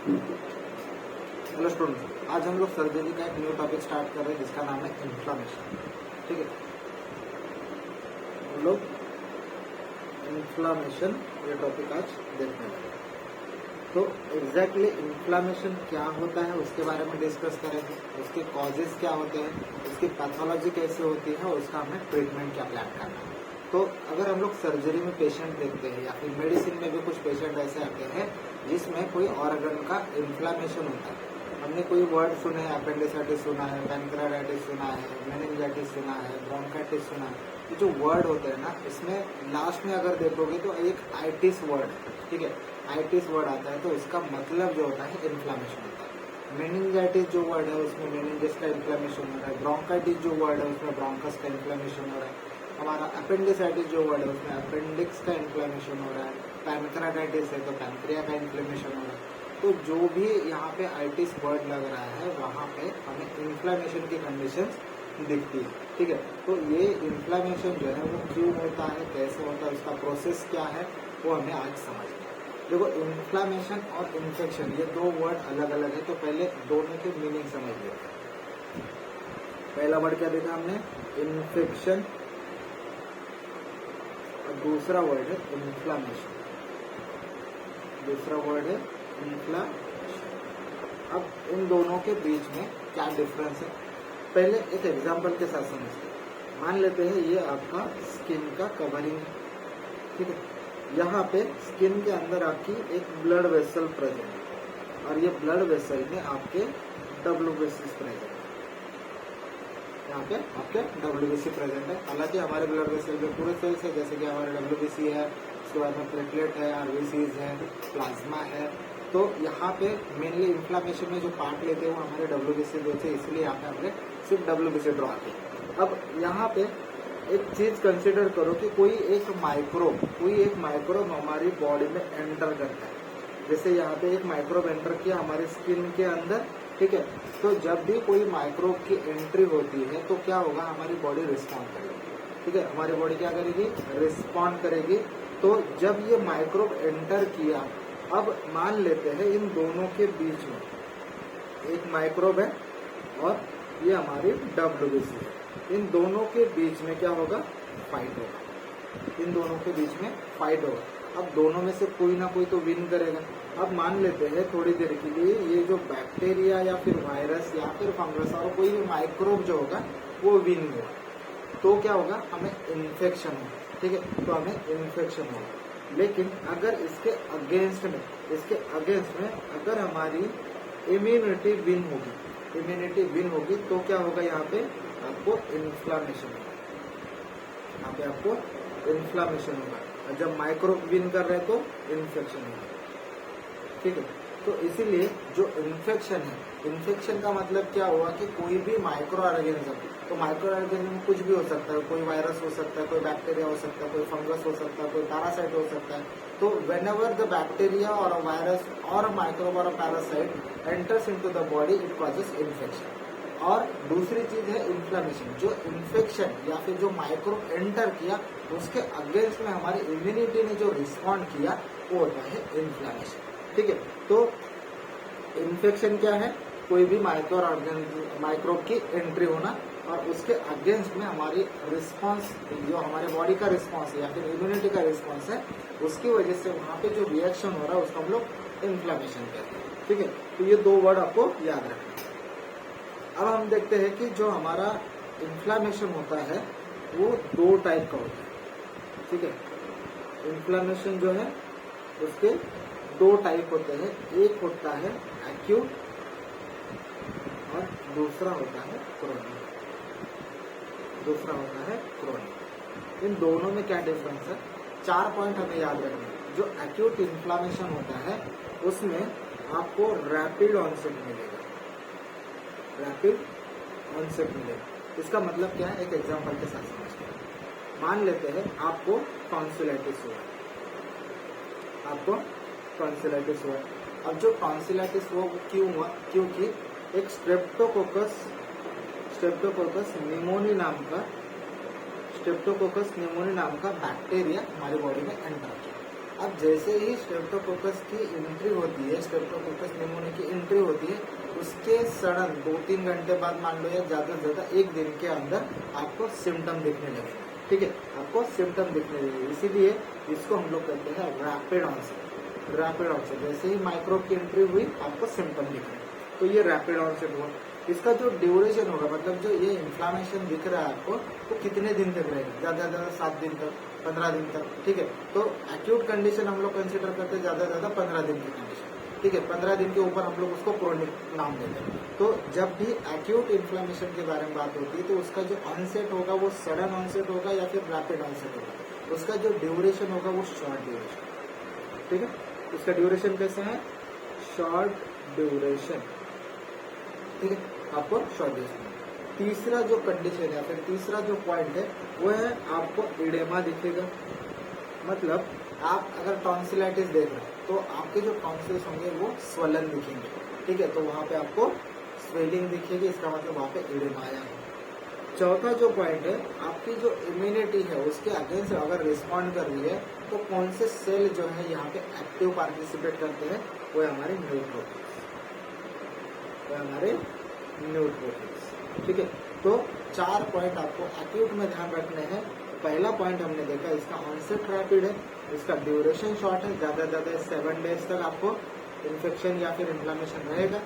Hello students, आज हम लोग सर्जरी का एक न्यू टॉपिक स्टार्ट कर रहे हैं जिसका नाम है इन्फ्लामेशन। ठीक है, हम लोग इन्फ्लामेशन ये टॉपिक आज देखने लगे। तो एग्जैक्टली इन्फ्लामेशन क्या होता है उसके बारे में डिस्कस करेंगे, उसके कॉजेज क्या होते हैं, उसकी पैथोलॉजी कैसे होती है और उसका हमें ट्रीटमेंट क्या प्लान करना है। तो अगर हम लोग सर्जरी में पेशेंट देखते हैं या फिर मेडिसिन में भी कुछ पेशेंट ऐसे आते हैं जिसमें कोई ऑर्गन का इन्फ्लामेशन होता है। हमने कोई वर्ड सुने हैं, अपेंडिसाइटिस सुना है, पैनक्रेटाइटिस सुना है, मेनिंजाइटिस सुना है, ब्रोंकाइटिस सुना है। ये जो वर्ड होते हैं ना, इसमें लास्ट में अगर देखोगे तो एक आइटिस वर्ड, ठीक है, आइटिस वर्ड आता है तो इसका मतलब जो होता है इन्फ्लामेशन होता है। मेनिंजाइटिस जो वर्ड है उसमें मेनिंजस का इन्फ्लामेशन हो रहा है, ब्रोंकाइटिस जो वर्ड है उसमें ब्रोंकस का इन्फ्लामेशन हो रहा है, हमारा अपेंडिसाइटिस जो वर्ड है उसमें अपेंडिक्स का इन्फ्लेमेशन हो रहा है, पैनक्रेटाइटिस है तो पैनक्रिया का इन्फ्लेमेशन हो रहा है। तो जो भी यहाँ पे आइटिस वर्ड लग रहा है वहाँ पे हमें इन्फ्लेमेशन की कंडीशंस दिखती है। ठीक है, तो ये इन्फ्लेमेशन जो है वो क्यों होता है, कैसे होता है, उसका प्रोसेस क्या है, वो हमें आज समझना है। देखो, इन्फ्लेमेशन और इन्फेक्शन ये दो वर्ड अलग अलग है, तो पहले दोनों की मीनिंग समझ लेते हैं। पहला वर्ड क्या देखा हमने, इन्फेक्शन, दूसरा वर्ड है इन्फ्लामेशन। दूसरा वर्ड है इन्फ्लामेशन। अब इन दोनों के बीच में क्या डिफरेंस है, पहले एक एग्जांपल के साथ समझते हैं। मान लेते हैं ये आपका स्किन का कवरिंग है, ठीक है। यहाँ पे स्किन के अंदर आपकी एक ब्लड वेसल प्रेजेंट है और ये ब्लड वेसल में आपके WBC प्रेजेंट है। यहाँ पे आपके WBC प्रेजेंट है। हालांकि हमारे ब्लड वेसल में पूरे सेल्स है, जैसे कि हमारे WBC है, उसके बाद में प्लेटलेट है, RBCs है, प्लाज्मा है। तो यहाँ पे मेनली इन्फ्लामेशन में जो पार्ट लेते हैं वो हमारे WBC होते हैं, इसलिए यहाँ पे हमने सिर्फ WBC ड्रॉ किया। अब यहाँ पे एक चीज कंसिडर करो कि कोई एक माइक्रोब हमारी बॉडी में एंटर करता है। जैसे यहाँ पे एक माइक्रोब एंटर किया हमारे स्किन के अंदर, ठीक है। तो जब भी कोई माइक्रोब की एंट्री होती है तो क्या होगा, हमारी बॉडी रिस्पॉन्ड करेगी, ठीक है। हमारी बॉडी क्या करेगी, रिस्पॉन्ड करेगी। तो जब ये माइक्रोब एंटर किया, अब मान लेते हैं इन दोनों के बीच में एक माइक्रोब है और ये हमारी WBC है। इन दोनों के बीच में क्या होगा, फाइट होगा। इन दोनों के बीच में फाइट होगा। अब दोनों में से कोई ना कोई तो विन करेगा। अब मान लेते हैं थोड़ी देर के लिए ये जो बैक्टीरिया या फिर वायरस या फिर फंगस और कोई भी माइक्रोब जो होगा वो विन होगा, तो क्या होगा, हमें इन्फेक्शन होगा, ठीक है। तो हमें इन्फेक्शन होगा। लेकिन अगर इसके अगेंस्ट में अगर हमारी इम्यूनिटी विन होगी तो क्या होगा, यहाँ पे आपको इन्फ्लामेशन होगा। यहाँ पे आपको इन्फ्लामेशन होगा। जब माइक्रोब विन कर रहे हैं तो इन्फेक्शन होगा, ठीक है। तो इसीलिए जो इन्फेक्शन है, इन्फेक्शन का मतलब क्या हुआ कि कोई भी माइक्रो ऑर्गेनिज्म, तो माइक्रो ऑर्गेनिज्म कुछ भी हो सकता है, कोई वायरस हो सकता है, कोई बैक्टीरिया हो सकता है, कोई फंगस हो सकता है, कोई पैरासाइट हो सकता है। तो व्हेनेवर द बैक्टीरिया और अ वायरस और अ माइक्रोब और a parasite enters into the body, it causes infection. और दूसरी चीज है इन्फ्लामेशन, जो इन्फेक्शन या फिर जो माइक्रोब एंटर किया उसके अगेंस्ट में हमारी इम्यूनिटी ने जो रिस्पॉन्ड किया वो होता है इन्फ्लामेशन, ठीक है। तो इन्फेक्शन क्या है, कोई भी माइक्रोब की एंट्री होना और उसके अगेंस्ट में हमारी रिस्पॉन्स, जो हमारे बॉडी का रिस्पॉन्स है या फिर इम्यूनिटी का रिस्पॉन्स है, उसकी वजह से वहाँ पे जो रिएक्शन हो रहा है उसको हम लोग इन्फ्लामेशन कहते हैं, ठीक है। तो ये दो वर्ड आपको याद रखना। अब हम देखते हैं कि जो हमारा इन्फ्लामेशन होता है वो दो टाइप का होता है, ठीक है। इन्फ्लामेशन जो है उसके दो टाइप होते हैं, एक होता है एक्यूट और दूसरा होता है क्रोनिक। इन दोनों में क्या डिफरेंस है, 4 पॉइंट हमें याद रखना है। जो एक्यूट इन्फ्लामेशन होता है उसमें आपको रैपिड ऑनसेट मिलेगा। इसका मतलब क्या है, एक एग्जांपल के साथ समझते हैं। मान लेते हैं आपको टॉन्सिलाइटिस हुआ। अब जो टॉन्सिलाइटिस हुआ वो क्यों हुआ, क्योंकि एक स्ट्रेप्टोकोकस निमोनी नाम का बैक्टीरिया हमारी बॉडी में एंटर किया। अब जैसे ही स्ट्रेप्टोकोकस की एंट्री होती है, स्ट्रेप्टोकोकस निमोनिया की एंट्री होती है, उसके सडन 2-3 घंटे बाद मान लो या ज़्यादा से ज़्यादा 1 दिन के अंदर आपको सिम्टम दिखने लगेगा। ठीक है, आपको सिम्टम दिखने लगेगा। इसीलिए इसको हम लोग कहते हैं रैपिड ऑनसेट। रैपिड ऑनसेट, जैसे ही माइक्रोब की एंट्री हुई आपको सिम्टम दिख रहे हैं, तो ये रैपिड ऑनसेट हुआ। इसका जो ड्यूरेशन होगा, मतलब जो ये इन्फ्लामेशन दिख रहा है आपको, वो कितने दिन तक रहेगा? ज़्यादा से ज़्यादा 7 दिन तक, 15 दिन तक। ठीक है, तो एक्यूट कंडीशन हम लोग कंसिडर करते हैं ज़्यादा से ज़्यादा 15 दिन की कंडीशन। ठीक है, 15 दिन के ऊपर हम लोग उसको क्रोनिक नाम देते हैं। तो जब भी एक्यूट इन्फ्लामेशन के बारे में बात होती है, तो उसका जो ऑनसेट होगा वो सडन ऑनसेट होगा या फिर रैपिड ऑनसेट होगा। उसका जो ड्यूरेशन होगा वो शॉर्ट ड्यूरेशन। ठीक है, उसका ड्यूरेशन कैसे है? Short duration. ठीक है, आपको शॉर्ट ड्यूरेशन। तीसरा जो कंडीशन है, फिर तीसरा जो पॉइंट है वो है आपको एडेमा दिखेगा। मतलब आप अगर टॉन्सिलाइटिस देख रहे हैं तो आपके जो टॉन्सिल्स होंगे वो स्वलन दिखेंगे। ठीक है, तो वहां पे आपको स्वेलिंग दिखेगी, इसका मतलब वहां पे एडेमा आया है। चौथा जो पॉइंट है, आपकी जो इम्यूनिटी है उसके अगेंस्ट अगर रिस्पॉन्ड कर रही है तो कौन से सेल जो है यहाँ पे एक्टिव पार्टिसिपेट करते हैं? वो है हमारे न्यूट्रोफिल्स, वो है हमारे न्यूट्रोफिल्स। ठीक है, तो 4 पॉइंट आपको एक्यूट में ध्यान रखने हैं। पहला पॉइंट हमने देखा, इसका ऑनसेट रैपिड है, इसका ड्यूरेशन शॉर्ट है, ज़्यादा से ज़्यादा 7 डेज तक आपको इन्फेक्शन या फिर इन्फ्लामेशन रहेगा।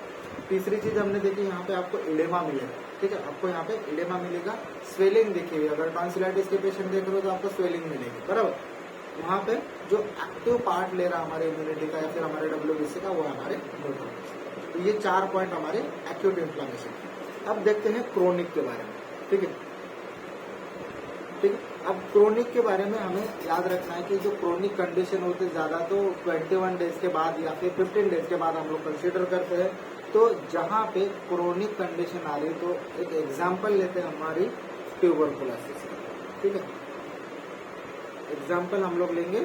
तीसरी चीज हमने देखी, यहाँ पे आपको इडेमा मिलेगा। ठीक है, आपको यहाँ पे इडेमा मिलेगा, स्वेलिंग दिखेगी। अगर टॉन्सिलाइटिस के पेशेंट देख रहे हो तो आपको स्वेलिंग मिलेगी, बराबर। वहाँ पे जो एक्टिव पार्ट ले रहा है हमारे इम्यूनिटी का या फिर हमारे WBC का, वो हमारे न्यूट्रोफिल्स। तो ये 4 पॉइंट हमारे एक्यूट इन्फ्लामेशन। अब देखते हैं क्रोनिक के बारे में। ठीक है, ठीक है, अब क्रोनिक के बारे में हमें याद रखना है कि जो क्रोनिक कंडीशन होती है ज़्यादा तो 21 डेज के बाद या फिर 15 डेज के बाद हम लोग कंसिडर करते हैं। तो जहाँ पे क्रोनिक कंडीशन आ रही है, तो एक एग्जांपल लेते हैं हमारी ट्यूबरकुलोसिस का। ठीक है, एग्जांपल हम लोग लेंगे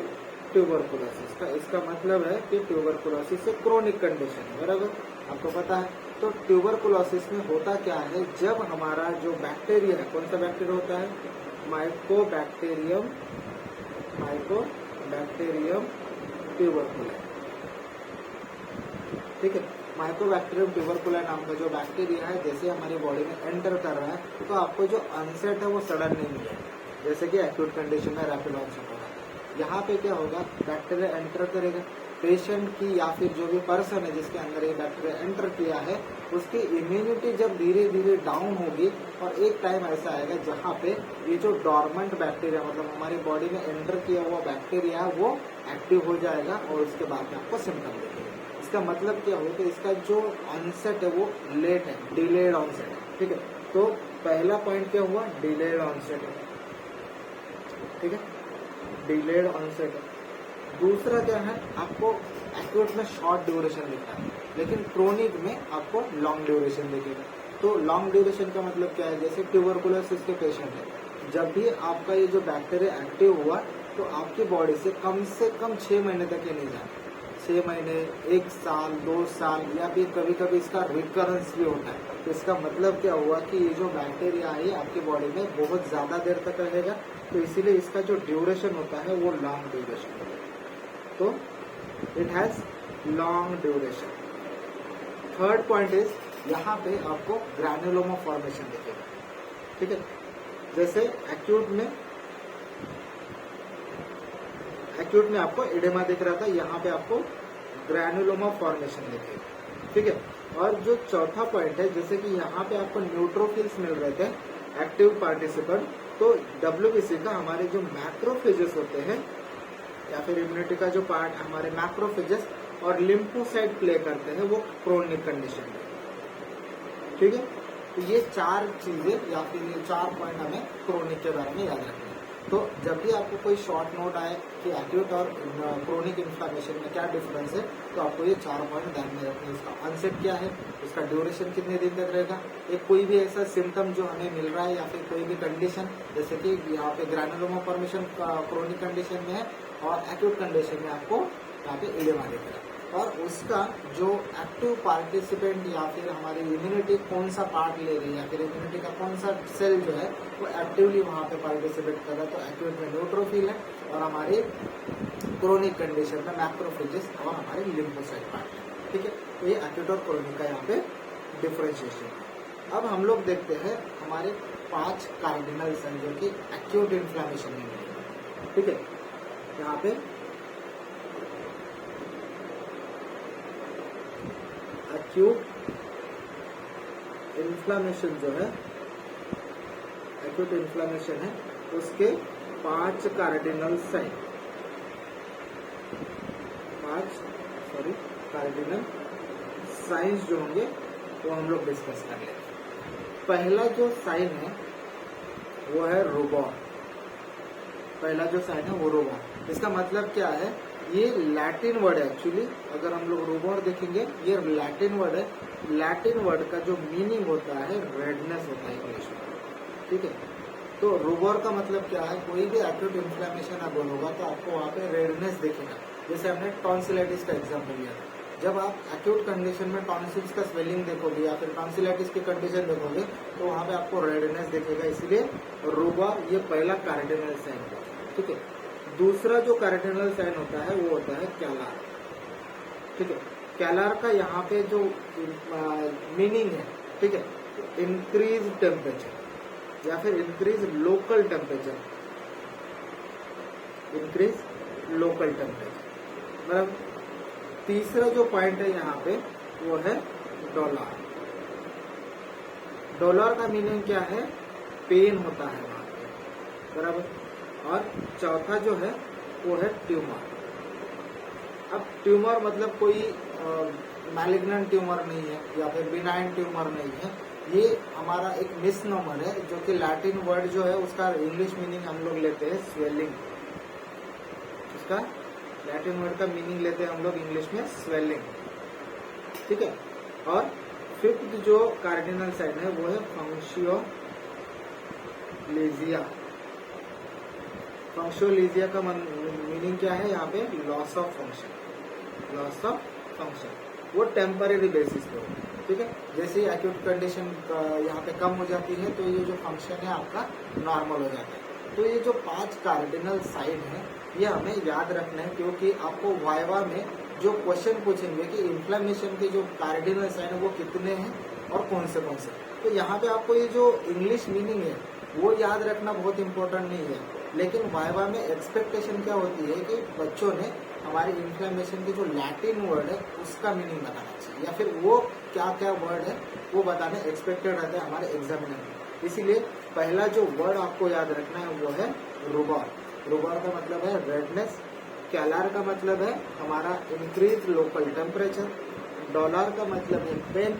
ट्यूबरकुलोसिस का। इसका मतलब है कि ट्यूबरकुलोसिस से क्रोनिक कंडीशन है, बराबर, आपको पता है। तो ट्यूबरकुलोसिस में होता क्या है, जब हमारा जो बैक्टीरिया है, कौन सा बैक्टीरिया होता है? Mycobacterium, mycobacterium tuberculi. ठीक है, माइकोबैक्टीरियम ट्यूबरकुलाई नाम का जो बैक्टीरिया है, जैसे हमारी बॉडी में एंटर कर रहा है तो आपको जो ऑनसेट है वो सडन नहीं मिलेगा, जैसे कि एक्यूट कंडीशन में रैपिड ऑनसेट होगा। यहाँ पे क्या होगा, बैक्टीरिया एंटर करेगा, पेशेंट की या फिर जो भी पर्सन है जिसके अंदर ये बैक्टीरिया एंटर किया है, उसकी इम्यूनिटी जब धीरे धीरे डाउन होगी और एक टाइम ऐसा आएगा जहाँ पे ये जो डॉर्मेंट बैक्टीरिया, मतलब हमारी बॉडी में एंटर किया हुआ बैक्टीरिया है, वो एक्टिव हो जाएगा और उसके बाद में आपको सिम्टम दिखेगा। इसका मतलब क्या होगा, इसका जो ऑनसेट है वो लेट है, डिलेड ऑनसेट है। ठीक है, तो पहला पॉइंट क्या हुआ, डिलेड ऑनसेट है। ठीक है, डिलेड ऑनसेट है। दूसरा क्या है, आपको एक्यूट में शॉर्ट ड्यूरेशन दिखता है, लेकिन क्रोनिक में आपको लॉन्ग ड्यूरेशन दिखेगा। तो लॉन्ग ड्यूरेशन का मतलब क्या है, जैसे ट्यूबरकुलोसिस के पेशेंट है, जब भी आपका ये जो बैक्टीरिया एक्टिव हुआ तो आपकी बॉडी से कम 6 महीने तक ये नहीं जाता। 6 महीने, 1 साल, 2 साल या फिर कभी कभी इसका रिकरेंस भी होता है। तो इसका मतलब क्या हुआ कि ये जो बैक्टीरिया है आपकी बॉडी में बहुत ज़्यादा देर तक रहेगा, तो इसीलिए इसका जो ड्यूरेशन होता है वो लॉन्ग ड्यूरेशन होता है। तो it has long duration. Third point is, यहाँ पे आपको ग्रैनुलोमा फॉर्मेशन दिखेगा। ठीक है, जैसे एक्यूट में आपको एडेमा दिख रहा था, यहाँ पे आपको ग्रैनुलोमा फॉर्मेशन दिखेगा। ठीक है, और जो चौथा पॉइंट है, जैसे कि यहाँ पे आपको न्यूट्रोफिल्स मिल रहे थे, एक्टिव पार्टिसिपेंट, तो WBC का हमारे जो मैक्रोफेजेस होते हैं या फिर इम्यूनिटी का जो पार्ट हमारे मैक्रोफेजेस और लिम्फोसाइट प्ले करते हैं, वो क्रोनिक कंडीशन में। ठीक है, तो ये 4 चीजें या फिर ये 4 पॉइंट हमें क्रोनिक के बारे में याद रखना है। तो जब भी आपको कोई शॉर्ट नोट आए कि एक्यूट और क्रोनिक इन्फ्लामेशन में क्या डिफरेंस है, तो आपको ये 4 पॉइंट ध्यान में रखना है। इसका ऑनसेट क्या है, इसका ड्यूरेशन कितने दिन तक रहेगा, एक कोई भी ऐसा सिम्टम जो हमें मिल रहा है या फिर कोई भी कंडीशन, जैसे कि यहाँ पे ग्रैनुलोमा फॉर्मेशन क्रोनिक कंडीशन में है और एक्यूट कंडीशन में आपको यहाँ पे एडेमा दिख रहा है, और उसका जो एक्टिव पार्टिसिपेंट या फिर हमारी इम्यूनिटी कौन सा पार्ट ले रही है या फिर इम्यूनिटी का कौन सा सेल जो है वो एक्टिवली वहाँ पे पार्टिसिपेट कर रहा है, तो एक्यूट में न्यूट्रोफिल है और हमारी क्रोनिक कंडीशन में मैक्रोफेजेस और हमारे लिम्फोसाइट पार्ट, ठीक है। तो ये एक्यूट और क्रोनिक का यहाँ पे डिफरेंशिएशन। अब हम लोग देखते हैं हमारे 5 कार्डिनल्स हैं जो कि एक्यूट इन्फ्लेमेशन में मिलेंगे, ठीक है। यहाँ पे एक्यूट इन्फ्लेमेशन जो है, एक्यूट इन्फ्लेमेशन है, उसके 5 कार्डिनल साइन, 5 कार्डिनल साइंस जो होंगे वो हम लोग डिस्कस कर लेंगे। पहला जो साइन है वो है रूबॉर। पहला जो साइन है वो रूबॉर। इसका मतलब क्या है, ये लैटिन वर्ड है एक्चुअली। अगर हम लोग रूबॉर देखेंगे, ये लैटिन वर्ड है। लैटिन वर्ड का जो मीनिंग होता है रेडनेस होता है इंग्लिश में, ठीक है। तो रूबॉर का मतलब क्या है, कोई भी एक्यूट इन्फ्लेमेशन अगर होगा तो आपको वहाँ पे रेडनेस दिखेगा। जैसे हमने टॉन्सिलाइटिस का एग्जाम्पल लिया था, जब आप एक्यूट कंडीशन में टॉन्सिल्स का स्वेलिंग देखोगे या फिर टॉन्सिलाइटिस की कंडीशन देखोगे तो वहाँ पे आपको रेडनेस दिखेगा। इसलिए रूबॉर ये पहला कार्डिनल साइन है, ठीक है। दूसरा जो कार्डिनल साइन होता है वो होता है कैलार, ठीक है। कैलार का यहाँ पे जो मीनिंग है, ठीक है, इंक्रीज टेम्परेचर या फिर increase local temperature, increase local temperature. मतलब तीसरा जो पॉइंट है यहाँ पे वो है डॉलर। डॉलर का मीनिंग क्या है, पेन होता है वहाँ पे, बराबर। और चौथा जो है वो है ट्यूमर। अब ट्यूमर मतलब कोई मैलिग्नेंट ट्यूमर नहीं है या फिर बिनाइन ट्यूमर नहीं है, ये हमारा एक मिसनोमर है जो कि लैटिन वर्ड जो है उसका इंग्लिश मीनिंग हम लोग लेते हैं स्वेलिंग। उसका लैटिन वर्ड का मीनिंग लेते हैं हम लोग इंग्लिश में स्वेलिंग, ठीक है। और फिफ्थ जो कार्डिनल साइन है वो है फंक्शियोलेजिया। फंक्शियोलेजिया का मीनिंग क्या है यहाँ पे, loss of function, loss of function. वो टेम्परेरी बेसिस पे होगा, ठीक है। जैसे ही एक्यूट कंडीशन यहाँ पे कम हो जाती है तो ये जो फंक्शन है आपका नॉर्मल हो जाता है। तो ये जो 5 कार्डिनल साइन है ये हमें याद रखना है, क्योंकि आपको वाइवा में जो क्वेश्चन पूछेंगे कि इन्फ्लेमेशन के जो कार्डिनल साइन है वो कितने हैं और कौन से, तो यहाँ पे आपको ये जो इंग्लिश मीनिंग है वो याद रखना बहुत इंपॉर्टेंट नहीं है। लेकिन वाइवा में एक्सपेक्टेशन क्या होती है कि बच्चों ने हमारे इन्फ्लेमेशन के जो लैटिन वर्ड है उसका मीनिंग बताना चाहिए या फिर वो क्या क्या वर्ड है वो बताने एक्सपेक्टेड रहता है हमारे एग्जामिनर में। इसीलिए पहला जो वर्ड आपको याद रखना है वो है रूबॉर। रूबॉर का मतलब है रेडनेस, कैलार का मतलब है हमारा इंक्रीज लोकल टेम्परेचर, डॉलर का मतलब है पेन,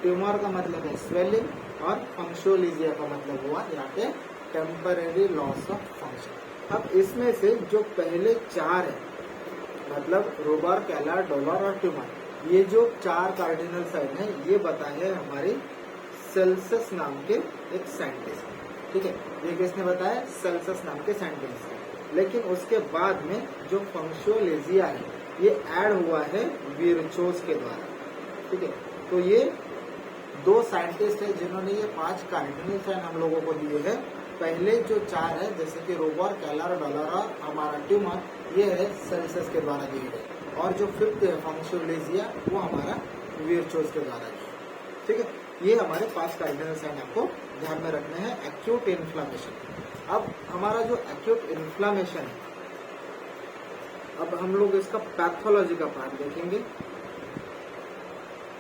ट्यूमर का मतलब है स्वेलिंग और फंक्शियोलेजिया का मतलब हुआ यहाँ पे टेम्परेरी लॉस ऑफ फंक्शन। अब इसमें से जो पहले 4 है मतलब रूबॉर, कैलार, डॉलर और ट्यूमर, ये जो 4 कार्डिनल साइन है ये बताए हमारी सेल्सस नाम के एक साइंटिस्ट, ठीक है। ये किसने बताया, सेल्सस नाम के साइंटिस्ट। लेकिन उसके बाद में जो फंक्शियोलेजिया है ये ऐड हुआ है विर्चोज के द्वारा, ठीक है। तो ये 2 साइंटिस्ट है जिन्होंने ये 5 कार्डिनल साइन हम लोगों को दिए हैं। पहले जो 4 है जैसे कि रूबॉर, कैलार, डॉलर और हमारा ट्यूमर, ये है सेल्सस के द्वारा दिए गए। और जो 5th है फंक्शियोलेजिया वो हमारा विर्चोज के द्वारा दिए, ठीक है। ये हमारे 5 कार्डिनल साइन आपको ध्यान में रखने हैं एक्यूट इन्फ्लेमेशन। अब हमारा जो एक्यूट इन्फ्लेमेशन है, अब हम लोग इसका पैथोलॉजी का पार्ट देखेंगे,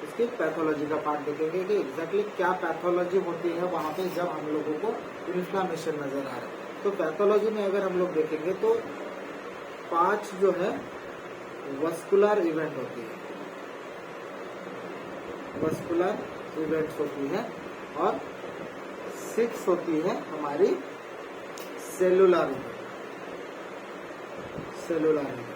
इसकी पैथोलॉजी का पार्ट देखेंगे कि एग्जैक्टली क्या पैथोलॉजी होती है वहां पे जब हम लोगों को इन्फ्लेमेशन नजर आ रहा है। तो पैथोलॉजी में अगर हम लोग देखेंगे तो 5 जो है वस्कुलर इवेंट होती है, वस्कुलर इवेंट्स होती है, और 6 होती है हमारी सेलुलर इवेंट, सेलुलर इवेंट।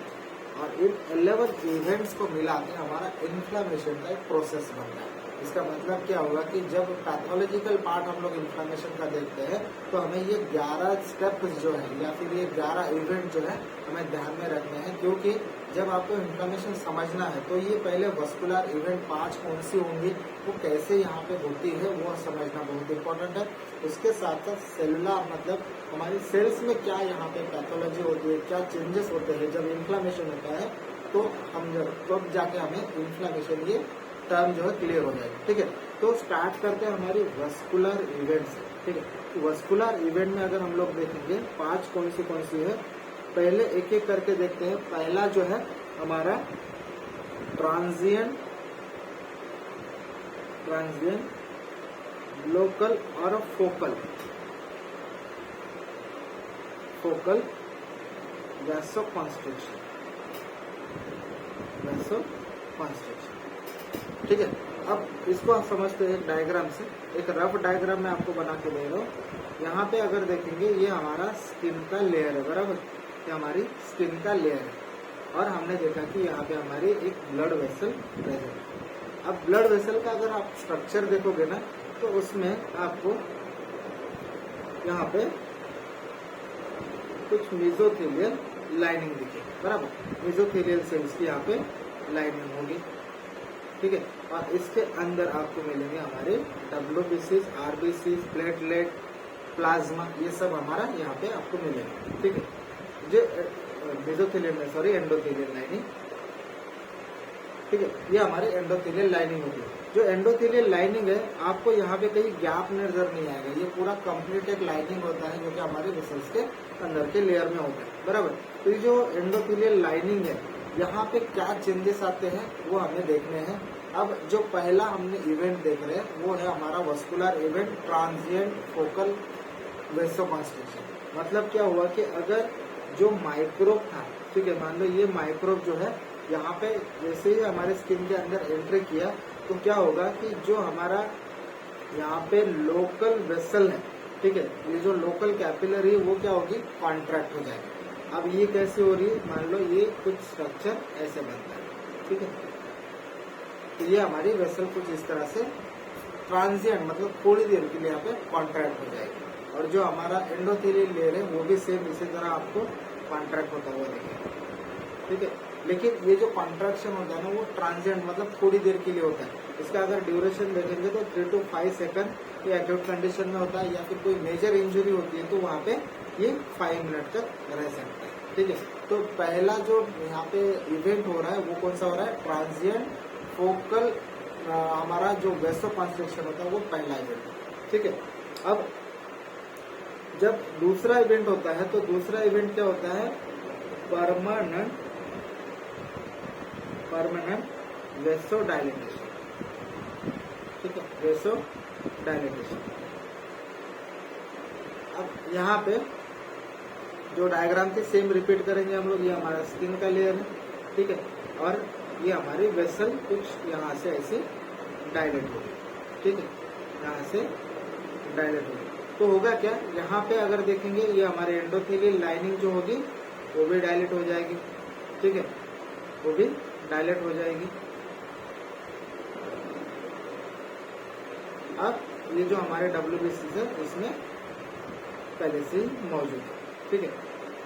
और इन 11 इवेंट्स को मिला के हमारा इन्फ्लेमेशन का एक प्रोसेस बनता है। इसका मतलब क्या होगा कि जब पैथोलॉजिकल पार्ट हम लोग इन्फ्लेमेशन का देखते हैं तो हमें ये 11 स्टेप्स जो है या फिर ये 11 इवेंट जो है हमें ध्यान में रखने हैं क्योंकि जब आपको इन्फ्लेमेशन समझना है तो ये पहले वस्कुलर इवेंट 5 कौन सी होंगी, वो कैसे यहाँ पे होती है, वो समझना बहुत इंपॉर्टेंट है। उसके साथ साथ सेलुलर मतलब हमारी सेल्स में क्या यहाँ पे पैथोलॉजी होती है, क्या चेंजेस होते हैं जब इन्फ्लेमेशन होता है, तो हम जब तब जाके हमें इन्फ्लेमेशन ये टर्म जो है क्लियर हो जाएगी। ठीक है, तो स्टार्ट करते हैं हमारी वस्कुलर इवेंट से। ठीक है, तो वस्कुलर इवेंट में अगर हम लोग देखेंगे 5 कौन सी है, पहले एक एक करके देखते हैं। पहला जो है हमारा ट्रांजिएंट लोकल और फोकल वैसोकॉन्स्ट्रिक्शन। ठीक है, अब इसको आप समझते हैं एक डायग्राम से। एक रफ डायग्राम मैं आपको बना के दे रहा हूँ। यहाँ पे अगर देखेंगे ये हमारा स्किन का लेयर है, बराबर, ये हमारी स्किन का लेयर है, और हमने देखा कि यहाँ पे हमारी एक ब्लड वेसल प्रेजेंट है। अब ब्लड वेसल का अगर आप स्ट्रक्चर देखोगे ना, तो उसमें आपको यहाँ पे कुछ मेसोथेलियल लाइनिंग दिखेगी, बराबर, मेसोथेलियल सेल्स की यहाँ पे लाइनिंग होगी। ठीक है, और इसके अंदर आपको मिलेंगे हमारे WBCs, RBCs, प्लेटलेट, प्लाज्मा, ये सब हमारा यहाँ पे आपको मिलेगा। ठीक है, जो मेसोथेलियल में सॉरी एंडोथेलियल लाइनिंग। ठीक है, ये हमारे एंडोथेलियल लाइनिंग होगी। जो एंडोथेलियल लाइनिंग है, आपको यहाँ पे कहीं गैप नजर नहीं आएगा, ये पूरा कंप्लीट एक लाइनिंग होता है जो कि हमारे वेसल्स के अंदर के लेयर में होता है, बराबर। तो ये जो एंडोथेलियल लाइनिंग है, यहाँ पे क्या चेंजेस आते हैं वो हमें देखने हैं। अब जो पहला हमने इवेंट देख रहे हैं वो है हमारा vascular event transient focal vasoconstriction. मतलब क्या हुआ कि अगर जो माइक्रोब था, ठीक है, मान लो ये माइक्रोब जो है यहाँ पे जैसे ही हमारे स्किन के अंदर एंट्री किया, तो क्या होगा कि जो हमारा यहाँ पे लोकल वेसल है, ठीक है, ये जो लोकल कैपिलरी है वो क्या होगी, कॉन्ट्रैक्ट हो जाएगी। अब ये कैसे हो रही है, मान लो ये कुछ स्ट्रक्चर ऐसे बनता है। ठीक है, तो ये हमारी वेसल कुछ इस तरह से ट्रांजिएंट मतलब थोड़ी देर के लिए यहाँ पे कॉन्ट्रैक्ट हो जाएगी। और जो हमारा एंडोथेलियल लेयर है वो भी सेम इसी तरह आपको कॉन्ट्रैक्ट होता हुआ दिखेगा। ठीक है, लेकिन ये जो कॉन्ट्रैक्शन होता है ना, वो ट्रांजिएंट मतलब थोड़ी देर के लिए होता है। इसका अगर ड्यूरेशन देखेंगे तो 3 to 5 सेकंड ये एक्यूट कंडीशन में होता है, या फिर कोई मेजर इंजरी होती है तो वहाँ पे ये 5 मिनट तक रह सकता है। ठीक है, तो पहला जो यहाँ पे इवेंट हो रहा है वो कौन सा हो रहा है, ट्रांजिएंट फोकल हमारा जो वैसोकॉन्स्ट्रिक्शन होता है वो पहला इवेंट है। ठीक है, अब जब दूसरा इवेंट होता है तो दूसरा इवेंट क्या होता है, परमानेंट वेसोडाइलेटेशन। ठीक है, वेसोडाइलेटेशन। अब यहाँ पे जो डायग्राम थे सेम रिपीट करेंगे हम लोग। ये हमारा स्किन का लेयर है, ठीक है, और ये हमारी वेसल कुछ यहाँ से ऐसे डायलेट होगी। ठीक है, यहाँ से डायलेट होगी तो होगा क्या, यहाँ पे अगर देखेंगे ये हमारे एंडोथेलियल लाइनिंग जो होगी वो भी डायलेट हो जाएगी। ठीक है, वो भी डायलेट हो जाएगी। अब ये जो हमारे WBCs है इसमें पहले से ही मौजूद है। ठीक है,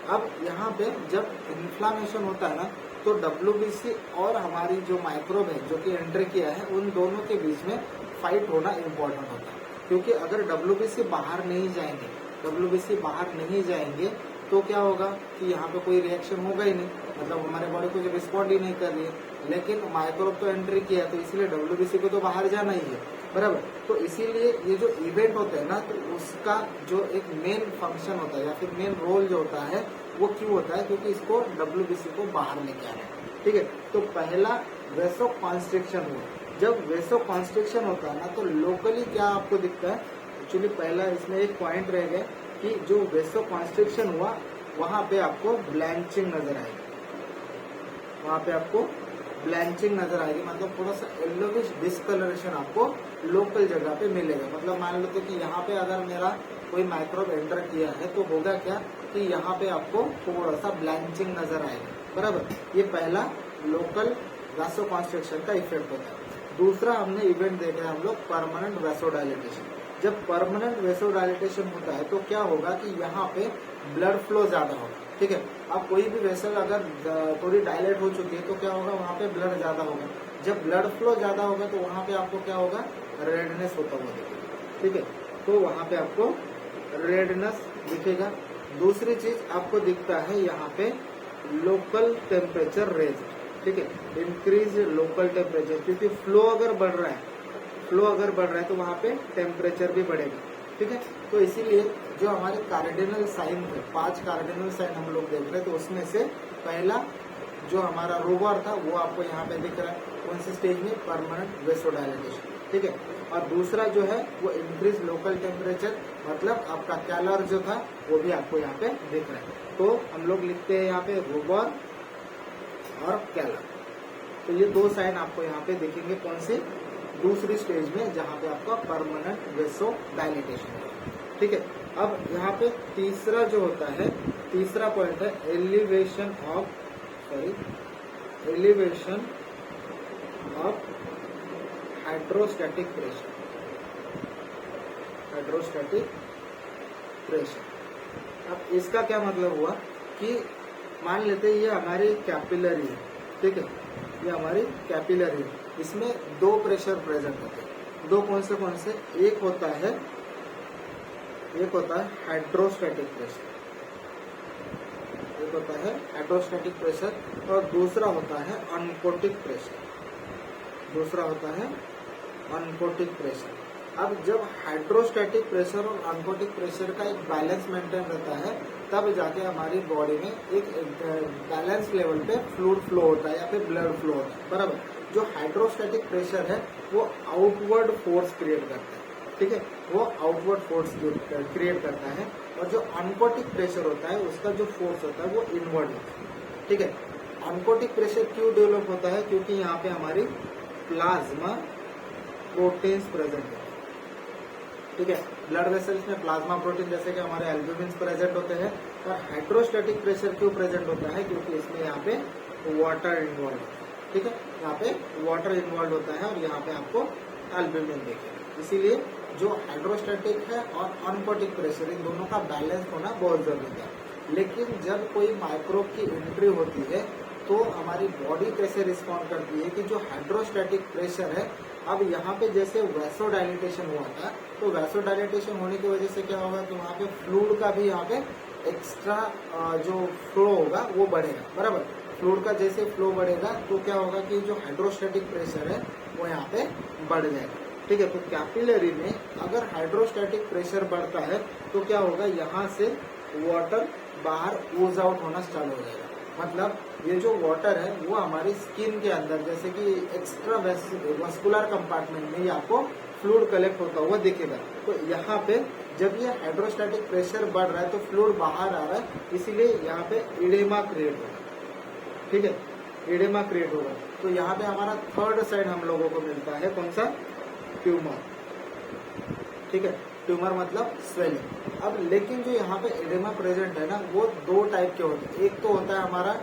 अब यहाँ पे जब इन्फ्लामेशन होता है ना, तो WBC और हमारी जो माइक्रोब है जो कि एंटर किया है, उन दोनों के बीच में फाइट होना इम्पोर्टेंट होता है। क्योंकि अगर WBC बाहर नहीं जाएंगे तो क्या होगा कि यहाँ पे कोई रिएक्शन होगा ही नहीं, मतलब हमारे बॉडी को जब रिस्पॉन्ड ही नहीं कर रही है। लेकिन माइक्रोब तो एंट्री किया है तो इसलिए WBC को तो बाहर जाना ही है, बराबर। तो इसीलिए ये जो इवेंट होता है ना, तो उसका जो एक मेन फंक्शन होता है या फिर मेन रोल जो होता है वो क्यों होता है, क्योंकि इसको WBC को बाहर लेके आना है। ठीक है, तो पहला वेसोकॉन्स्ट्रिक्शन हुआ। जब वेसोकॉन्स्ट्रिक्शन होता है ना, तो लोकली क्या आपको दिखता है, एक्चुअली पहला इसमें एक पॉइंट रह गया कि जो वेसोकॉन्स्ट्रिक्शन हुआ वहां पे आपको ब्लैंचिंग नजर आएगी, नजर आएगी, मतलब थोड़ा सा येलोविश डिस्कलरेशन आपको लोकल जगह पे मिलेगा। मतलब मान लो कि यहाँ पे अगर मेरा कोई माइक्रोब एंटर किया है तो होगा क्या कि यहाँ पे आपको थोड़ा सा ब्लैंचिंग नजर आएगा, बराबर। ये पहला लोकल वैसोकॉन्स्ट्रिक्शन का इफेक्ट होता है। दूसरा हमने इवेंट देखा है हम लोग परमानेंट वैसोडाइलेटेशन। जब परमानेंट वैसोडाइलेटेशन होता है तो क्या होगा कि यहाँ पे ब्लड फ्लो ज्यादा होगा। ठीक है। अब कोई भी वेसल अगर थोड़ी डायलेट हो चुकी है तो क्या होगा, वहाँ पे ब्लड ज्यादा होगा। जब ब्लड फ्लो ज्यादा होगा तो वहाँ पे आपको क्या होगा, रेडनेस होता हुआ दिखेगा। ठीक है, तो वहाँ पे आपको रेडनेस दिखेगा। दूसरी चीज आपको दिखता है यहाँ पे लोकल टेम्परेचर रेज। ठीक है, इंक्रीज लोकल टेम्परेचर, क्योंकि फ्लो अगर बढ़ रहा है तो वहाँ पे टेम्परेचर भी बढ़ेगा। ठीक है, तो इसीलिए जो हमारे कार्डिनल साइन थे, 5 कार्डिनल साइन हम लोग देख रहे हैं, तो उसमें से पहला जो हमारा रोबर था वो आपको यहाँ पे दिख रहा है, कौन सी स्टेज में, परमानेंट वेसोडाइलेटेशन। ठीक है, और दूसरा जो है वो इंक्रीज लोकल टेम्परेचर, मतलब आपका कैलर जो था वो भी आपको यहाँ पे दिख रहा है। तो हम लोग लिखते हैं यहाँ पे रोबर और कैलर। तो ये 2 साइन आपको यहाँ पे दिखेंगे, कौन से, दूसरी स्टेज में, जहाँ पे आपका परमानेंट वेसोडाइलेटेशन है। ठीक है, अब यहाँ पे तीसरा जो होता है, तीसरा पॉइंट है एलिवेशन ऑफ हाइड्रोस्टैटिक प्रेशर। अब इसका क्या मतलब हुआ कि मान लेते हैं ये हमारी कैपिलरी है। ठीक है, ये हमारी कैपिलरी है, इसमें 2 प्रेशर प्रेजेंट होते हैं। 2 कौन से, एक होता है हाइड्रोस्टैटिक प्रेशर, और दूसरा होता है अनकोटिक प्रेशर। अब जब हाइड्रोस्टैटिक प्रेशर और अनकोटिक प्रेशर का एक बैलेंस मेंटेन रहता है, तब जाके हमारी बॉडी में एक बैलेंस लेवल पे फ्लूइड फ्लो होता है या फिर ब्लड फ्लो होता है, बराबर। जो हाइड्रोस्टैटिक प्रेशर है वो आउटवर्ड फोर्स क्रिएट करता है। ठीक है, वो आउटवर्ड फोर्स क्रिएट करता है, और जो अनकोटिक प्रेशर होता है उसका जो फोर्स होता है वो इनवर्ड होता है। ठीक है, अनकोटिक प्रेशर क्यों डेवलप होता है, क्योंकि यहाँ पे हमारी प्लाज्मा प्रोटीन्स प्रेजेंट है। ठीक है, ब्लड वेसल्स में प्लाज्मा प्रोटीन जैसे कि हमारे एल्ब्यूमिन प्रेजेंट होते हैं। और हाइड्रोस्टैटिक प्रेशर क्यों प्रेजेंट होता है, क्योंकि इसमें यहाँ पे वाटर इन्वॉल्व है। ठीक है, यहाँ पे वाटर इन्वॉल्व होता है, और यहाँ पे आपको एल्ब्यूमिन देखेगा। इसीलिए जो हाइड्रोस्टैटिक है और अनकोटिक प्रेशर, इन दोनों का बैलेंस होना बहुत जरूरी है। लेकिन जब कोई माइक्रोब की एंट्री होती है तो हमारी बॉडी कैसे रिस्पॉन्ड करती है कि जो हाइड्रोस्टैटिक प्रेशर है, अब यहाँ पे जैसे वैसोडाइलेटेशन हुआ था, तो वैसोडाइलेटेशन होने की वजह से क्या होगा कि वहाँ पे फ्लूइड का भी यहाँ पे एक्स्ट्रा जो फ्लो होगा वो बढ़ेगा, बराबर। फ्लूइड का जैसे फ्लो बढ़ेगा तो क्या होगा कि जो हाइड्रोस्टैटिक प्रेशर है वो यहाँ पे बढ़ जाएगा। ठीक है, तो कैपिलरी में अगर हाइड्रोस्टैटिक प्रेशर बढ़ता है तो क्या होगा, यहाँ से वाटर बाहर ओज आउट होना स्टार्ट हो जाएगा। मतलब ये जो वाटर है वो हमारी स्किन के अंदर, जैसे कि एक्स्ट्रा वस्कुलर कंपार्टमेंट में ही आपको फ्लूइड कलेक्ट होता हुआ दिखेगा। तो यहाँ पे जब ये हाइड्रोस्टैटिक प्रेशर बढ़ रहा है तो फ्लूइड बाहर आ रहा है, इसीलिए यहाँ पे एडेमा क्रिएट होगा। ठीक है, एडेमा क्रिएट होगा। तो यहाँ पे हमारा थर्ड साइड हम लोगों को मिलता है, कौन सा, ट्यूमर। ठीक है, ट्यूमर मतलब स्वेलिंग। अब लेकिन जो यहाँ पे एडेमा प्रेजेंट है ना, वो 2 टाइप के होते हैं। एक तो होता है हमारा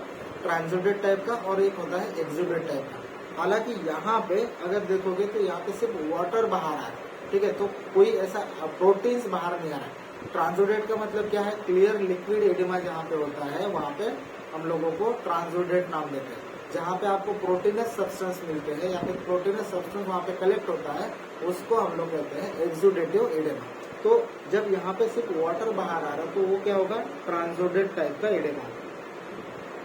ट्रांसुडेट टाइप का, और एक होता है एक्सुडेट टाइप का। हालांकि यहाँ पे अगर देखोगे तो यहाँ पे सिर्फ वाटर बाहर आ रहा है। ठीक है, तो कोई ऐसा प्रोटीन्स बाहर नहीं आ रहा है। ट्रांसुडेट का मतलब क्या है, क्लियर लिक्विड एडेमा जहाँ पे होता है वहाँ पे हम लोगों को ट्रांसुडेट नाम देते हैं। जहाँ पे आपको प्रोटीनस सब्सटेंस मिलते हैं या फिर प्रोटीनस सब्सटेंस वहाँ पे कलेक्ट होता है, उसको हम लोग कहते हैं एक्सुडेटिव एडेमा। तो जब यहाँ पे सिर्फ वाटर बाहर आ रहा है तो वो क्या होगा, ट्रांसुडेट टाइप का एडेमा,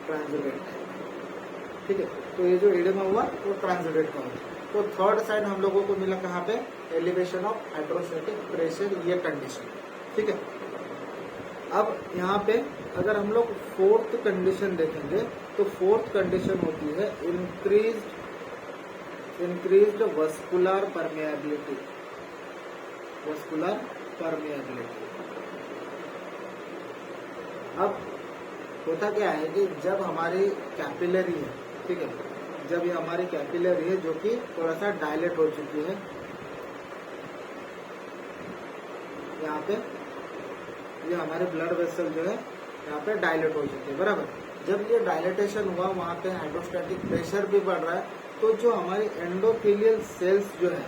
ट्रांसुडेट टाइप। ठीक है, तो ये जो एडेमा हुआ वो ट्रांसुडेट का होगा। तो थर्ड साइड हम लोगों को मिला कहाँ पे, एलिवेशन ऑफ हाइड्रोस्टैटिक प्रेशर, ये कंडीशन। ठीक है, अब यहाँ पे अगर हम लोग फोर्थ कंडीशन देखेंगे तो फोर्थ कंडीशन होती है इंक्रीज्ड वस्कुलर परमेबिलिटी। अब होता क्या है कि जब हमारी कैपिलरी है, ठीक है, जब ये हमारी कैपिलरी है जो कि थोड़ा सा डायलेट हो चुकी है, यहाँ पे ये हमारे ब्लड वेसल जो है यहाँ पे डायलेट हो चुके हैं, बराबर। जब ये डायलेटेशन हुआ, वहाँ पे हाइड्रोस्टैटिक प्रेशर भी बढ़ रहा है, तो जो हमारी एंडोथेलियल सेल्स जो है,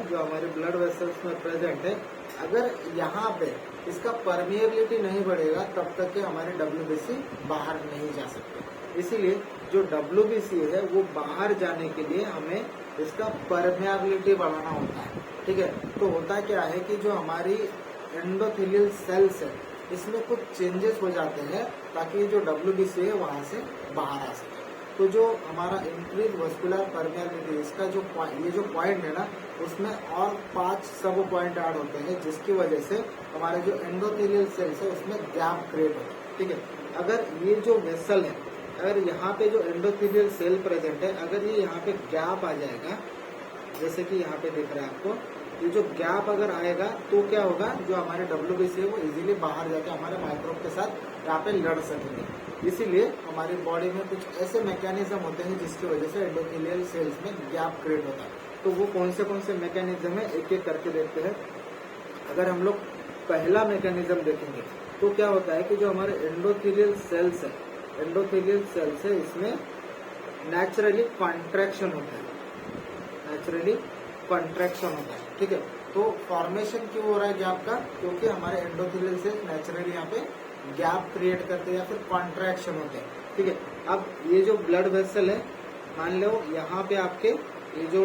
जो हमारे ब्लड वेसल्स में प्रेजेंट है, अगर यहाँ पे इसका परमिएबिलिटी नहीं बढ़ेगा तब तक कि हमारे WBC बाहर नहीं जा सकते। इसीलिए जो WBC है वो बाहर जाने के लिए हमें इसका परमिएबिलिटी बढ़ाना होता है। ठीक है, तो होता क्या है कि जो हमारी एंडोथेलियल सेल्स है इसमें कुछ चेंजेस हो जाते हैं ताकि जो WBC है वहां से बाहर आ सके। तो जो हमारा इंक्रीज वस्कुलर परमिएबिलिटी इसका जो ये जो पॉइंट है ना उसमें और 5 सब पॉइंट ऐड होते हैं जिसकी वजह से हमारे जो एंडोथेलियल सेल्स है उसमें गैप क्रिएट होता है। ठीक है, अगर ये जो वेसल है, अगर यहाँ पे जो एंडोथेलियल सेल प्रेजेंट है, अगर ये यहाँ पे गैप आ जाएगा, जैसे कि यहाँ पे दिख रहा है आपको, ये जो गैप अगर आएगा तो क्या होगा, जो हमारे WBC है वो इजीली बाहर जाके हमारे माइक्रोब के साथ यहाँ पे लड़ सकेंगे। इसीलिए हमारी बॉडी में कुछ ऐसे मैकेनिज्म होते हैं जिसकी वजह से एंडोथेलियल सेल्स में गैप क्रिएट होता है। तो वो कौन से मैकेनिज्म है एक एक करके देखते हैं। अगर हम लोग पहला मैकेनिज्म देखेंगे तो क्या होता है कि जो हमारे एंडोथेलियल सेल्स है इसमें नेचुरली कॉन्ट्रैक्शन होता है, ठीक है। तो फॉर्मेशन क्यों हो रहा है गैप का, क्योंकि हमारे एंडोथेलियल सेल्स नेचुरली यहाँ पे गैप क्रिएट करते हैं या फिर कॉन्ट्रैक्शन होते हैं। ठीक है, अब ये जो ब्लड वेसल है, मान लो यहाँ पे आपके ये जो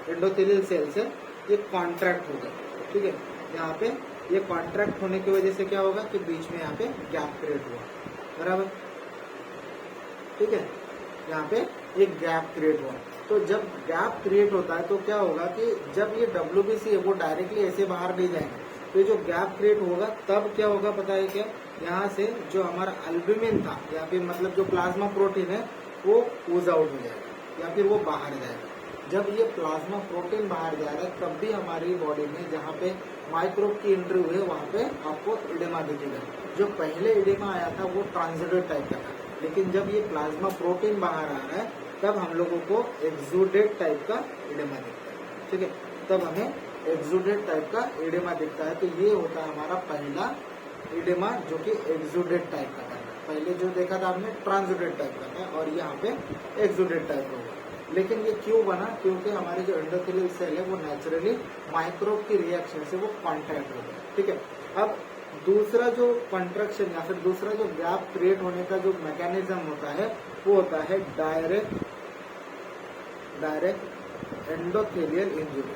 एंडोथेलियल सेल्स है ये कॉन्ट्रैक्ट हो गए। ठीक है, यहाँ पे ये कॉन्ट्रैक्ट होने की वजह से क्या होगा कि बीच में यहाँ पे गैप क्रिएट हुआ, बराबर। ठीक है, यहाँ पे एक गैप क्रिएट हुआ। तो जब गैप क्रिएट होता है तो क्या होगा कि जब ये WBC है वो डायरेक्टली ऐसे बाहर नहीं जाएंगे, तो जो गैप क्रिएट होगा तब क्या होगा पता है क्या, यहाँ से जो हमारा अल्ब्यूमिन था या फिर मतलब जो प्लाज्मा प्रोटीन है वो ऊज आउट हो जाएगा या फिर वो बाहर जाएगा। जब ये प्लाज्मा प्रोटीन बाहर जाएगा तब भी हमारी बॉडी में जहाँ पे माइक्रोब की एंट्री हुई है वहाँ पे आपको एडेमा दिखेगा। जो पहले एडेमा आया था वो ट्रांजिडेड टाइप का था, लेकिन जब ये प्लाज्मा प्रोटीन बाहर आ रहा है तब हम लोगों को एक्सुडेट टाइप का एडेमा दिखता है। ठीक है, तब हमें एक्सुडेट टाइप का एडेमा दिखता है। तो ये होता है हमारा पहला एडेमा जो कि एक्सुडेट टाइप का था। पहले जो देखा था हमने ट्रांसुडेट टाइप का था और यहाँ पे एक्सुडेट टाइप का हुआ। लेकिन ये क्यों बना, क्योंकि हमारे जो एंडोथेलियल सेल है वो नेचुरली माइक्रोब की रिएक्शन से वो कॉन्ट्रैक्ट हो गया। ठीक है, अब दूसरा जो कंट्रैक्शन या फिर दूसरा जो गैप क्रिएट होने का जो मैकेनिज्म होता है वो होता है डायरेक्ट एंडोथेलियल इंजुरी।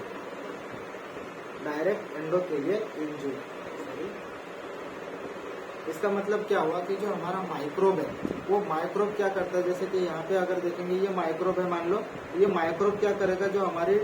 इसका मतलब क्या हुआ कि जो हमारा माइक्रोब है वो माइक्रोब क्या करता है, जैसे कि यहाँ पे अगर देखेंगे ये माइक्रोब है, मान लो ये माइक्रोब क्या करेगा, जो हमारी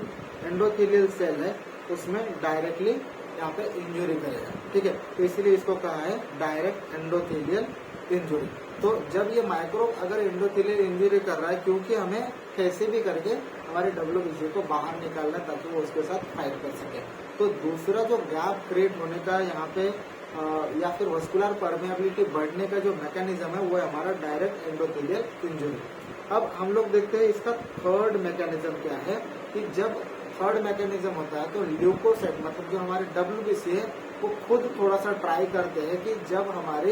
एंडोथेलियल सेल है उसमें डायरेक्टली यहाँ पे इंजुरी करेगा। ठीक है, तो इसलिए इसको कहा है डायरेक्ट एंडोथेलियल इंजुरी। तो जब ये माइक्रोब अगर एंडोथेलियल इंजुरी कर रहा है, क्योंकि हमें कैसे भी करके हमारे WBC को बाहर निकालना ताकि वो उसके साथ फाइट कर सके। तो दूसरा जो गैप क्रिएट होने का यहाँ पे या फिर वस्कुलर परमेबिलिटी बढ़ने का जो मैकेनिज्म है वो है हमारा डायरेक्ट एंडोथेलियल इंजुरी। अब हम लोग देखते हैं इसका थर्ड मैकेनिज्म क्या है, कि जब थर्ड मैकेनिज्म होता है तो ल्यूकोसाइट मतलब जो हमारे WBC है वो खुद थोड़ा सा ट्राई करते हैं कि जब हमारे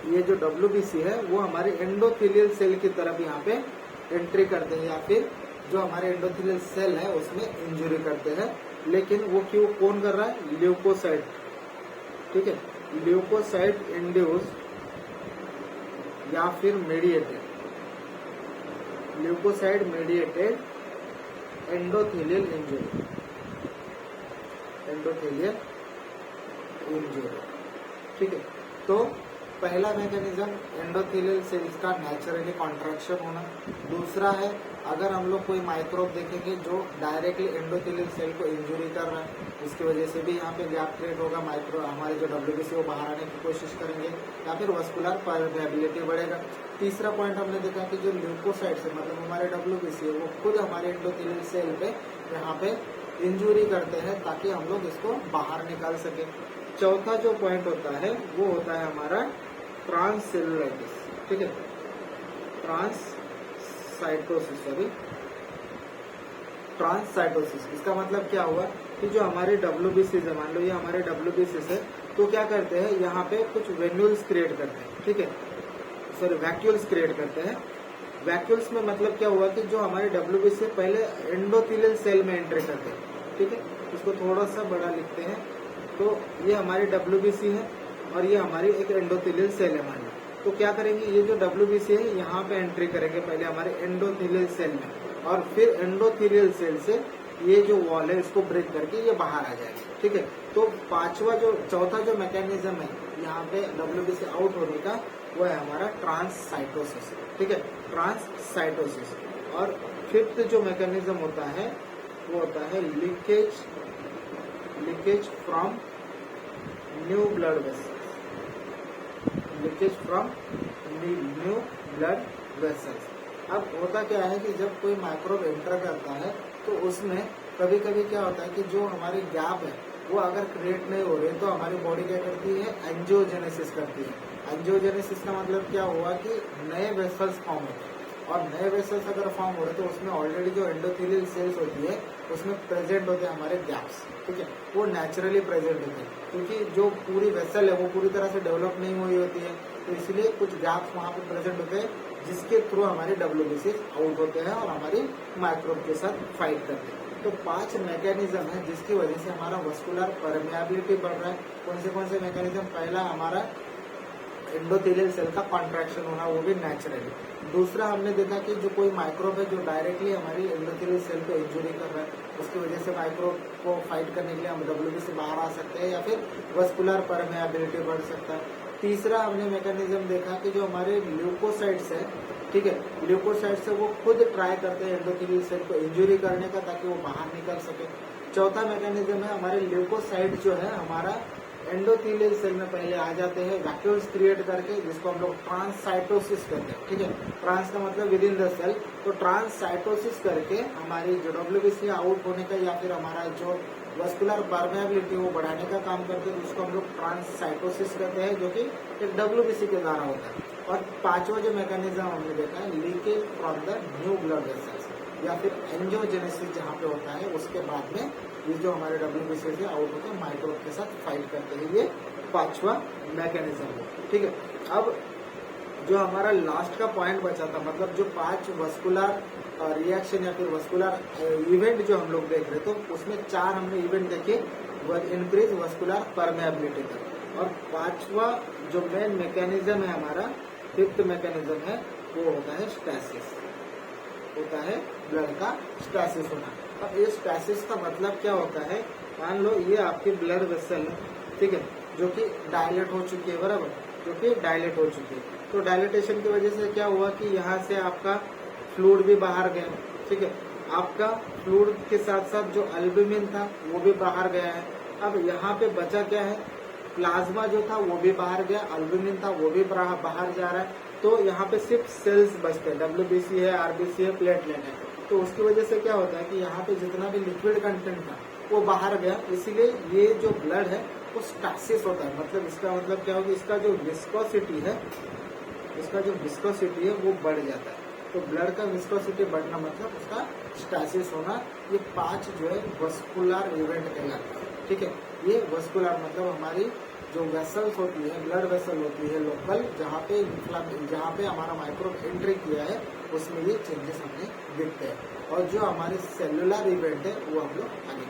ये जो WBC है वो हमारे एंडोथेलियल सेल की तरफ यहाँ पे एंट्री करते हैं या फिर जो हमारे एंडोथेलियल सेल है उसमें इंजुरी करते हैं। लेकिन वो क्यों कौन कर रहा है, ल्यूकोसाइट। ठीक है, ल्यूकोसाइट इंड्यूस या फिर mediated, leukocyte mediated endothelial injury, ठीक है। तो पहला मैकेनिज्म एंडोथेलियल सेल्स का नेचुरली कॉन्ट्रैक्शन होना। दूसरा है अगर हम लोग कोई माइक्रोब देखेंगे जो डायरेक्टली एंडोथेलियल सेल को इंजुरी कर रहा है, इसकी वजह से भी यहाँ पे गैप क्रिएट होगा, माइक्रो हमारे जो WBC वो बाहर आने की कोशिश करेंगे या फिर वस्कुलर परमेबिलिटी बढ़ेगा। तीसरा पॉइंट हमने देखा कि जो ल्यूकोसाइट्स है मतलब हमारे WBC है वो खुद हमारे एंडोथेलियल सेल पे यहाँ पे इंजुरी करते हैं ताकि हम लोग इसको बाहर निकाल सके। चौथा जो पॉइंट होता है वो होता है हमारा ट्रांससेलुलाइटिस। ठीक है, ट्रांससाइटोसिस। इसका मतलब क्या हुआ कि जो हमारे WBC है, मान लो ये हमारे WBC है, तो क्या करते हैं यहाँ पे कुछ वेन्यूल्स क्रिएट करते हैं। ठीक है, सॉरी वैक्यूल्स क्रिएट करते हैं। वैक्यूल्स में मतलब क्या हुआ कि जो हमारे WBC पहले एंडोथेलियल सेल में एंट्री करते हैं। ठीक है, इसको थोड़ा सा बड़ा लिखते हैं, तो ये हमारी WBC है और ये हमारी एक एंडोथेलियल सेल है मान लो। तो क्या करेंगे, ये जो WBC है यहाँ पे एंट्री करेंगे पहले हमारे एंडोथेलियल सेल में, और फिर एंडोथेलियल सेल से ये जो वॉल है इसको ब्रेक करके ये बाहर आ जाएगी। ठीक है, तो चौथा जो मैकेनिज्म है यहाँ पे WBC आउट होने का, वो है हमारा ट्रांससाइटोसिस। ठीक है, ट्रांससाइटोसिस। और फिफ्थ जो मैकेनिज्म होता है वो होता है leakage from new blood vessels. Leakage from new blood vessels. अब होता क्या है कि जब कोई माइक्रोब एंटर करता है तो उसमें कभी कभी क्या होता है कि जो हमारी गैप है वो अगर क्रिएट नहीं हो रही तो हमारी बॉडी क्या करती है, एंजियोजेनेसिस करती है। एंजियोजेनेसिस का मतलब क्या हुआ कि नए वेसल्स फॉर्म होते हैं, और नए वेसल्स अगर फॉर्म हो रहे तो उसमें ऑलरेडी जो एंडोथेलियल सेल्स होती है उसमें प्रेजेंट होते हैं हमारे गैप्स। ठीक है, वो नेचुरली प्रेजेंट होते हैं, क्योंकि जो पूरी वेसल है वो पूरी तरह से डेवलप नहीं हुई होती है, तो इसलिए कुछ गैप्स वहाँ पे प्रेजेंट होते हैं, जिसके थ्रू हमारी WBC आउट होते हैं और हमारी माइक्रोब के साथ फाइट करते हैं। तो 5 मैकेनिज्म है जिसकी वजह से हमारा वस्कुलर परमेबिलिटी बढ़ रहा है। कौन से मैकेनिज्म? पहला हमारा एंडोथेलियल सेल का कॉन्ट्रैक्शन होना, वो भी नेचुरली। दूसरा हमने देखा कि जो कोई माइक्रोब है जो डायरेक्टली हमारी एंडोथेलियल सेल को इंजुरी कर रहा है, उसकी वजह से माइक्रोब को फाइट करने के लिए हम WBC बाहर आ सकते हैं, या फिर वस्कुलर परमेबिलिटी बढ़ सकता है। तीसरा हमने मैकेनिज्म देखा कि जो हमारे ल्यूकोसाइट्स है, ठीक है, ल्यूकोसाइट्स है वो खुद ट्राई करते हैं एंडोथेलियल सेल को इंजुरी करने का, ताकि वो बाहर निकल सके। चौथा मैकेनिज्म है हमारे ल्यूकोसाइट जो है हमारा एंडोथेलियल सेल में पहले आ जाते हैं वैक्यूल्स क्रिएट करके, जिसको हम लोग ट्रांससाइटोसिस कहते हैं। ठीक है, ट्रांस का मतलब विद इन द सेल, तो ट्रांससाइटोसिस करके हमारी जो WBC आउट होने का या फिर हमारा जो वस्कुलर परमेबिलिटी वो बढ़ाने का काम करते हैं, उसको हम लोग ट्रांससाइटोसिस कहते हैं, जो कि एक WBC के द्वारा होता है। और पांचवा जो मैकेनिज्म हमने देखा है leakage from the new blood vessels, या फिर एंजियोजेनेसिस जहाँ पे होता है, उसके बाद में ये जो हमारे WBC से आउट होकर माइक्रोब के साथ फाइट करते हैं, ये पांचवा मैकेनिज्म है। ठीक है, अब जो हमारा लास्ट का पॉइंट बचा था, मतलब जो 5 वस्कुलर रिएक्शन या फिर वस्कुलर इवेंट जो हम लोग देख रहे, तो उसमें 4 हमने इवेंट देखे, इंक्रीज वस्कुलर परमेबिलिटी तक। और 5वां जो मेन मैकेनिज्म है हमारा, 5th मैकेनिज्म है, वो होता है स्टैसिस, होता है ब्लड का स्टैसिस होना। अब ये स्टैसिस का मतलब क्या होता है? मान लो ये आपकी ब्लड वेसल है, ठीक है, जो कि डायलेट हो चुकी है, बराबर, जो कि डायलेट हो चुकी है। तो डायलेटेशन की वजह से क्या हुआ कि यहाँ से आपका फ्लूइड भी बाहर गया। ठीक है, आपका फ्लूइड के साथ साथ जो एल्ब्यूमिन था वो भी बाहर गया है। अब यहाँ पे बचा क्या है? प्लाज्मा जो था वो भी बाहर गया, एल्ब्यूमिन था वो भी बाहर जा रहा है। तो यहाँ पे सिर्फ सेल्स बचते हैं, WBC है, RBC है, प्लेटलेट है। तो उसकी वजह से क्या होता है कि यहाँ पे जितना भी लिक्विड कंटेंट था वो बाहर गया, इसीलिए ये जो ब्लड है वो स्टैसिस होता है। मतलब इसका मतलब क्या होगा, इसका जो विस्कोसिटी है वो बढ़ जाता है। तो ब्लड का विस्कोसिटी बढ़ना मतलब उसका स्टैसिस होना। ये 5 जो है वस्कुलर इवेंट कहलाता है। ठीक है, ये वस्कुलर मतलब हमारी जो वेसल्स होती है, ब्लड वेसल होती है लोकल, जहाँ पे हमारा माइक्रोब एंट्री किया है, उसमें ये चेंजेस हमें दिखते हैं। और जो हमारे सेलुलर इवेंट है वो हम लोग आगे